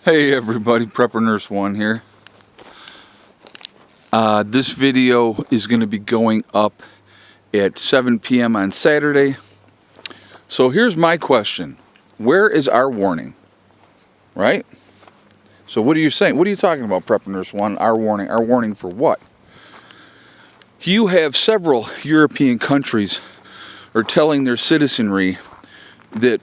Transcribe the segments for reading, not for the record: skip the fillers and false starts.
Hey everybody, Prepper Nurse 1 here. This video is going to be going up at 7 p.m. on Saturday. So here's my question. Where is our warning? Right? So what are you saying? What are you talking about, Prepper Nurse 1? Our warning. Our warning for what? You have several European countries are telling their citizenry that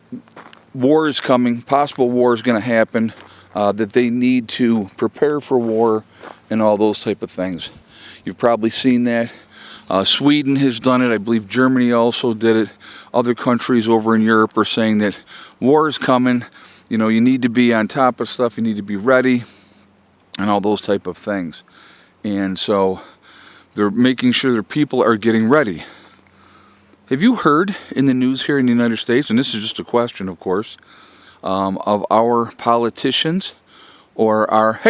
war is coming, possible war is going to happen, that they need to prepare for war and all those type of things. You've probably seen that. Sweden has done it. I believe Germany also did it. Other countries over in Europe are saying that war is coming. You know, you need to be on top of stuff. You need to be ready and all those type of things. And so they're making sure their people are getting ready. Have you heard in the news here in the United States, and this is just a question, of course, of our politicians or our,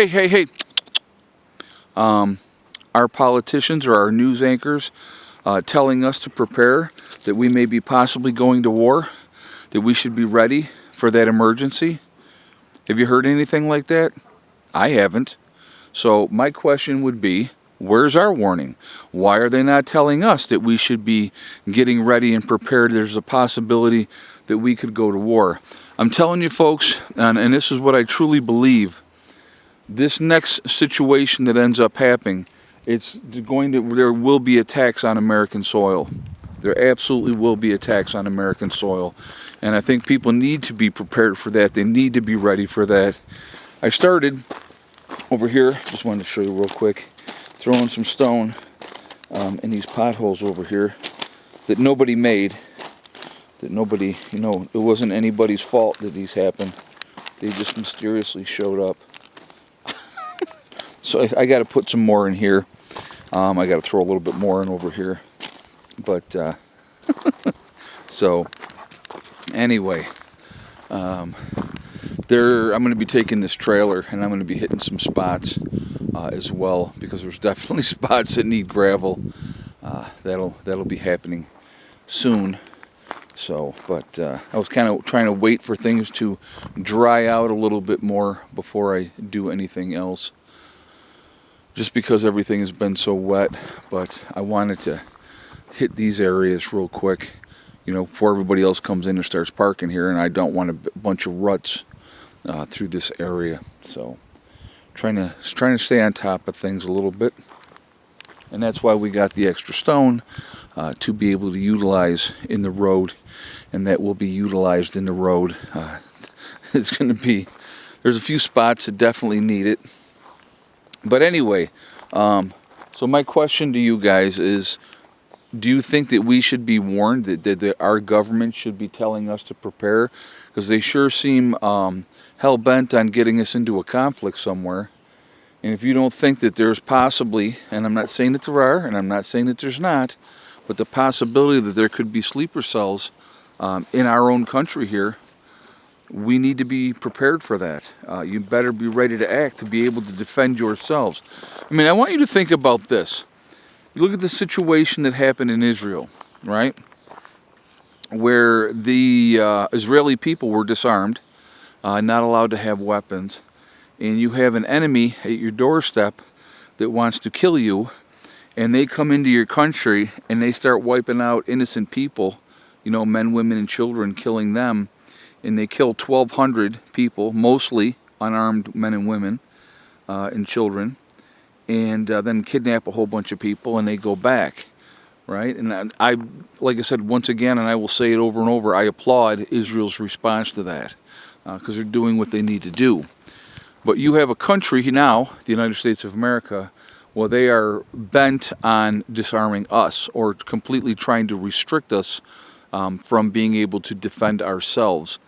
our politicians or our news anchors telling us to prepare, that we may be possibly going to war, that we should be ready for that emergency? Have you heard anything like that? I haven't. So my question would be, where's our warning? Why are they not telling us that we should be getting ready and prepared? There's a possibility that we could go to war. I'm telling you folks, and this is what I truly believe, this next situation that ends up happening, there will be attacks on American soil. There absolutely will be attacks on American soil. And I think people need to be prepared for that. They need to be ready for that. I started over here, just wanted to show you real quick, throwing some stone in these potholes over here that nobody made. That nobody, you know, it wasn't anybody's fault that these happened. They just mysteriously showed up. So I got to put some more in here. I got to throw a little bit more in over here. But, so, anyway, I'm going to be taking this trailer and I'm going to be hitting some spots as well, because there's definitely spots that need gravel. That'll be happening soon. So, but I was kind of trying to wait for things to dry out a little bit more before I do anything else, just because everything has been so wet. But I wanted to hit these areas real quick, you know, before everybody else comes in and starts parking here, and I don't want a bunch of ruts through this area. So trying to stay on top of things a little bit, and that's why we got the extra stone to be able to utilize in the road, and that will be utilized in the road. It's going to be, there's a few spots that definitely need it. But anyway, so my question to you guys is, do you think that we should be warned, that our government should be telling us to prepare? Because they sure seem hell-bent on getting us into a conflict somewhere. And if you don't think that there's possibly, and I'm not saying that there are, and I'm not saying that there's not, but the possibility that there could be sleeper cells in our own country here, we need to be prepared for that. You better be ready to act to be able to defend yourselves. I mean, I want you to think about this. You look at the situation that happened in Israel, right? Where the Israeli people were disarmed, not allowed to have weapons, and you have an enemy at your doorstep that wants to kill you, and they come into your country and they start wiping out innocent people, you know, men, women, and children, killing them, and they kill 1,200 people, mostly unarmed men and women and children, and then kidnap a whole bunch of people, and they go back, right? And I, like I said, once again, and I will say it over and over, I applaud Israel's response to that, because they're doing what they need to do. But you have a country now, the United States of America, well, they are bent on disarming us, or completely trying to restrict us from being able to defend ourselves.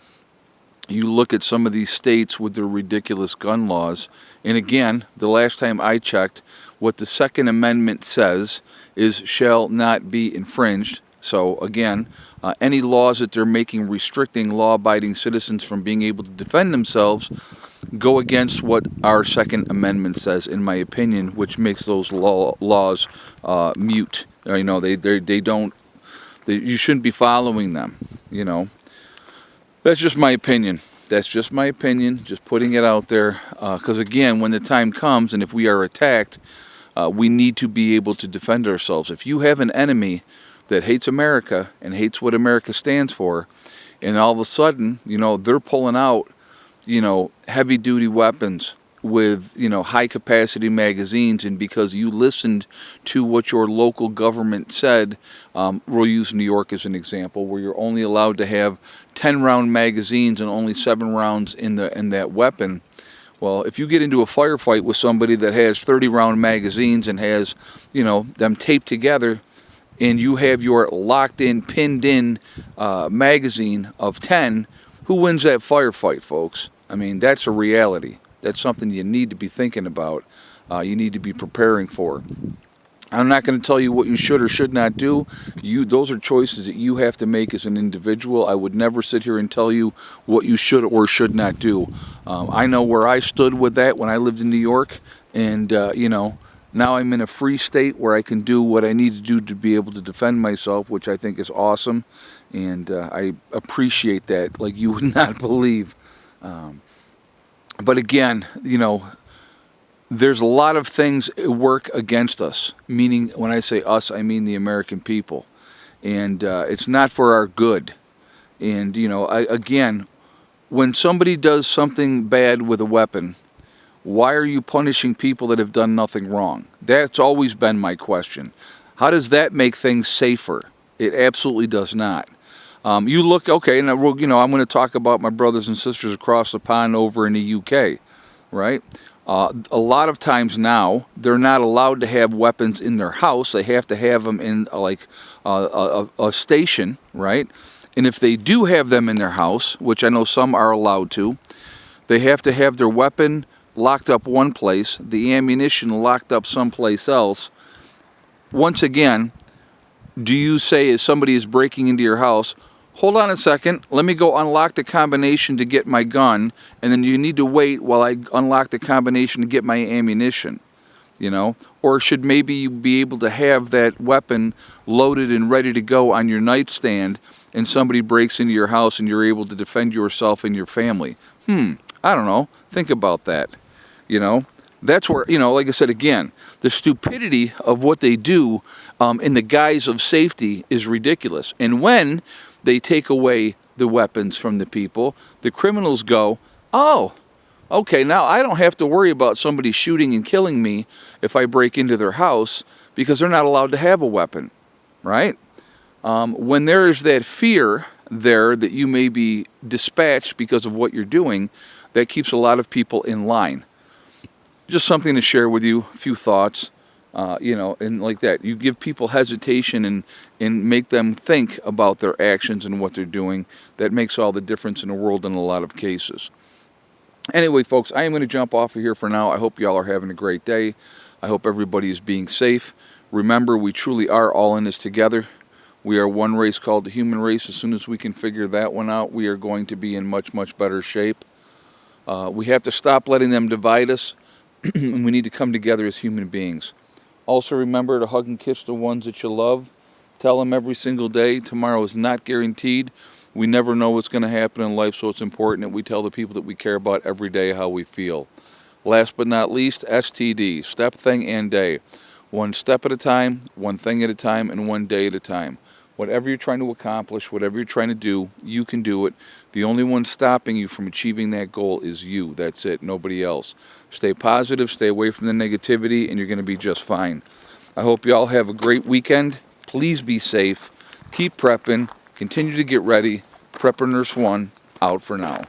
You look at some of these states with their ridiculous gun laws, and again, the last time I checked, what the Second Amendment says is shall not be infringed. So again, any laws that they're making restricting law-abiding citizens from being able to defend themselves go against what our Second Amendment says, in my opinion, which makes those laws mute. You know, they don't. You shouldn't be following them. You know, that's just my opinion. That's just my opinion. Just putting it out there. Because again, when the time comes, and if we are attacked, we need to be able to defend ourselves. If you have an enemy that hates America and hates what America stands for, and all of a sudden, you know, they're pulling out, you know, heavy-duty weapons with, you know, high-capacity magazines, and because you listened to what your local government said, we'll use New York as an example, where you're only allowed to have 10-round magazines and only 7 rounds in that weapon. Well, if you get into a firefight with somebody that has 30-round magazines and has, you know, them taped together, and you have your locked-in, pinned-in magazine of 10, who wins that firefight, folks? I mean, that's a reality. That's something you need to be thinking about. You need to be preparing for. I'm not going to tell you what you should or should not do. Those are choices that you have to make as an individual. I would never sit here and tell you what you should or should not do. I know where I stood with that when I lived in New York, and you know, now I'm in a free state where I can do what I need to do to be able to defend myself, which I think is awesome, and I appreciate that like you would not believe. But again, you know, there's a lot of things work against us, meaning when I say us, I mean the American people. And it's not for our good. And, you know, again, when somebody does something bad with a weapon, why are you punishing people that have done nothing wrong? That's always been my question. How does that make things safer? It absolutely does not. You look, okay, now, you know, I'm going to talk about my brothers and sisters across the pond over in the UK, right? A lot of times now, they're not allowed to have weapons in their house. They have to have them in like a station, right? And if they do have them in their house, which I know some are allowed to, they have to have their weapon locked up one place, the ammunition locked up someplace else. Once again, do you say as somebody is breaking into your house, hold on a second, let me go unlock the combination to get my gun, and then you need to wait while I unlock the combination to get my ammunition, you know? Or should maybe you be able to have that weapon loaded and ready to go on your nightstand, and somebody breaks into your house and you're able to defend yourself and your family? I don't know. Think about that, you know? That's where, you know, like I said again, the stupidity of what they do in the guise of safety is ridiculous. And when they take away the weapons from the people, the criminals go, oh, okay, now I don't have to worry about somebody shooting and killing me if I break into their house because they're not allowed to have a weapon, right? When there is that fear there that you may be dispatched because of what you're doing, that keeps a lot of people in line. Just something to share with you, a few thoughts. You know, and like that, you give people hesitation and make them think about their actions and what they're doing. That makes all the difference in the world in a lot of cases. Anyway, folks, I am going to jump off of here for now. I hope y'all are having a great day. I hope everybody is being safe. Remember, we truly are all in this together. We are one race called the human race. As soon as we can figure that one out, we are going to be in much, much better shape. We have to stop letting them divide us, and we need to come together as human beings. Also remember to hug and kiss the ones that you love. Tell them every single day, tomorrow is not guaranteed. We never know what's going to happen in life, so it's important that we tell the people that we care about every day how we feel. Last but not least, STD, step, thing, and day. One step at a time, one thing at a time, and one day at a time. Whatever you're trying to accomplish, whatever you're trying to do, you can do it. The only one stopping you from achieving that goal is you. That's it, nobody else. Stay positive, stay away from the negativity, and you're going to be just fine. I hope you all have a great weekend. Please be safe. Keep prepping. Continue to get ready. Prepper Nurse 1, out for now.